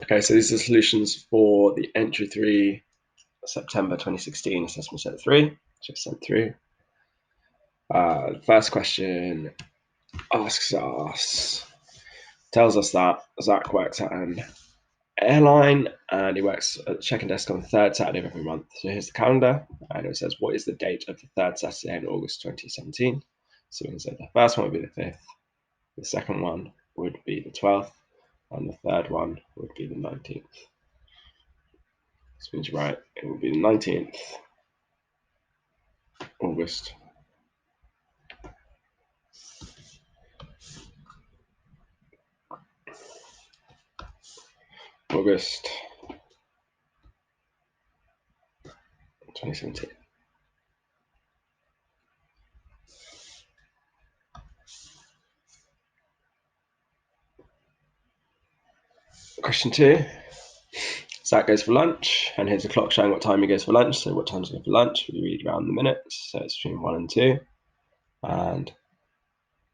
Okay, so these are the solutions for the entry 3 September 2016 assessment set 3, just sent through. The first question asks us, tells us that Zach works at an airline and he works at the check-in desk on the third Saturday of every month. So here's the calendar, and it says, what is the date of the third Saturday in August 2017? So we can say the first one would be the 5th, the second one would be the 12th, and the third one would be the 19th. This means, right, it would be the 19th August. August 2017. Question 2. Zach goes for lunch, and here's a clock showing what time he goes for lunch. So what time does he go for lunch? We read around the minutes, so it's between 1 and 2. And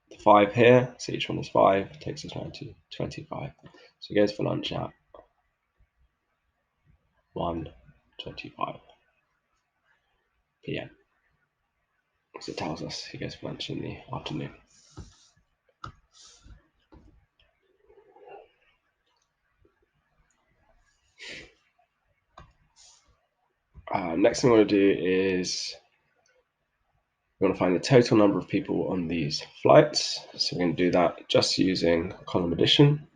the 5 here, so each one is 5, takes us down to 25. So he goes for lunch at 1:25 p.m. So it tells us he goes for lunch in the afternoon. Next thing we want to do is we want to find the total number of people on these flights. So we're going to do that just using column addition.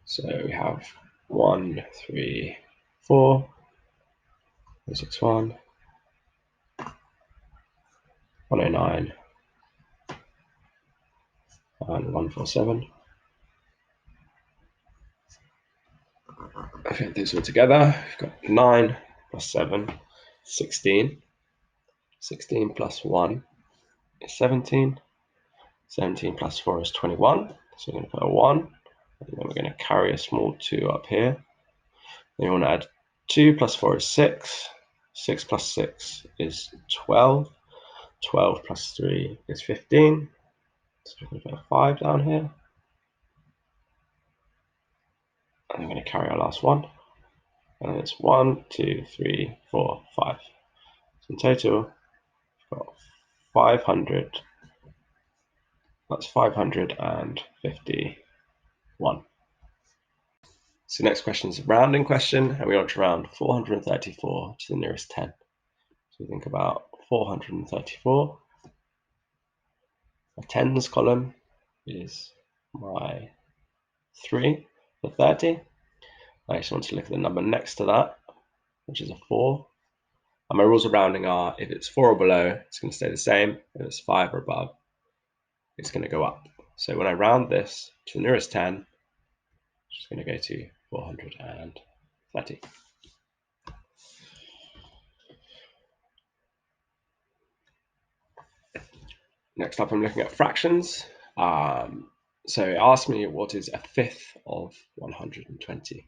So we have 1, 3, 4, 161, 109, and 147. Okay, those all together, we've got 9 plus 7, 16. 16 plus 1 is 17. 17 plus 4 is 21. So we're going to put a 1. And then we're going to carry a small 2 up here. Then we want to add 2 plus 4 is 6. 6 plus 6 is 12. 12 plus 3 is 15. So we're going to put a 5 down here. And I'm going to carry our last one. And it's 1, 2, 3, 4, 5. So in total, we've got 500. That's 551. So next question is a rounding question, and we want to round 434 to the nearest 10. So we think about 434. My tens column is my 3 for 30. I just want to look at the number next to that, which is a 4. And my rules of rounding are, if it's 4 or below, it's going to stay the same. If it's 5 or above, it's going to go up. So when I round this to the nearest 10, I'm just going to go to 430. Next up, I'm looking at fractions. So it asks me what is a fifth of 120.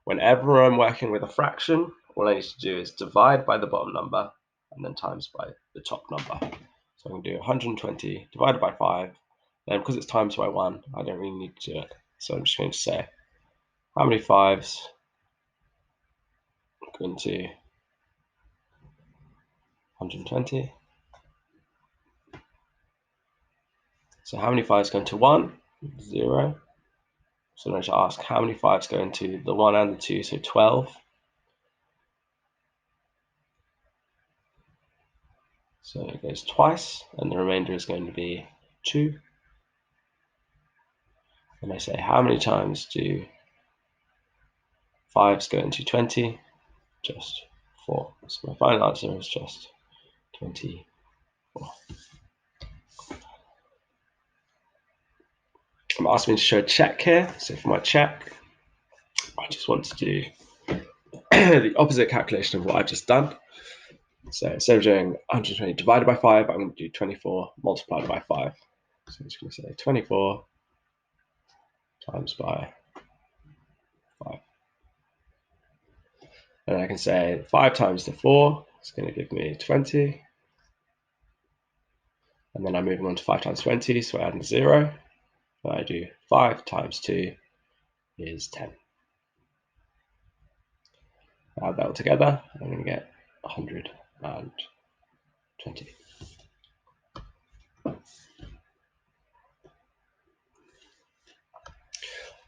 Whenever I'm working with a fraction, all I need to do is divide by the bottom number and then times by the top number. So I'm going to do 120 divided by 5. Then because it's times by 1, I don't really need to do it. So I'm just going to say, how many 5s go into 120? So how many 5s go into 1? 0. So I'm going to ask how many 5s go into the 1 and the 2, so 12. So it goes twice, and the remainder is going to be 2. And I say, how many times do 5s go into 20? Just 4. So my final answer is just 24. I'm asking me to show a check here. So for my check, I just want to do the opposite calculation of what I've just done. So instead of doing 120 divided by 5, I'm going to do 24 multiplied by 5. So I'm just going to say 24 times by 5. And I can say 5 times the 4 is going to give me 20. And then I'm moving on to 5 times 20, so I add a 0. And I do 5 times 2, is 10. Add that all together, I'm going to get 120.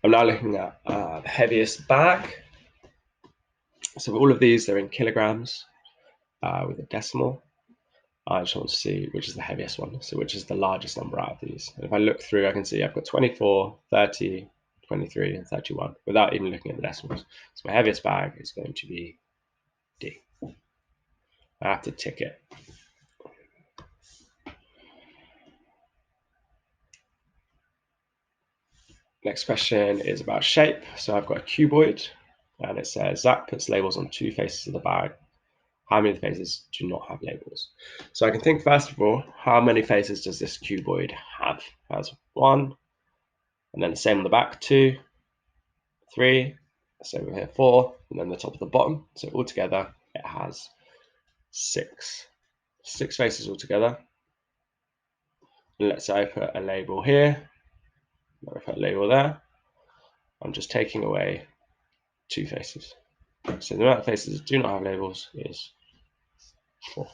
I'm now looking at the heaviest bag. So all of these, they're in kilograms with a decimal. I just want to see which is the heaviest one, so which is the largest number out of these. And if I look through, I can see I've got 24, 30, 23, and 31 without even looking at the decimals. So my heaviest bag is going to be D. I have to tick it. Next question is about shape. So I've got a cuboid, and it says Zach puts labels on 2 faces of the bag. How many of the faces do not have labels? So I can think, first of all, how many faces does this cuboid have? It has 1, and then the same on the back, 2, 3, so over here 4, and then the top of the bottom. So altogether, it has 6 faces altogether. And let's say I put a label here, I put a label there. I'm just taking away 2 faces. So the amount of faces that do not have labels is 4.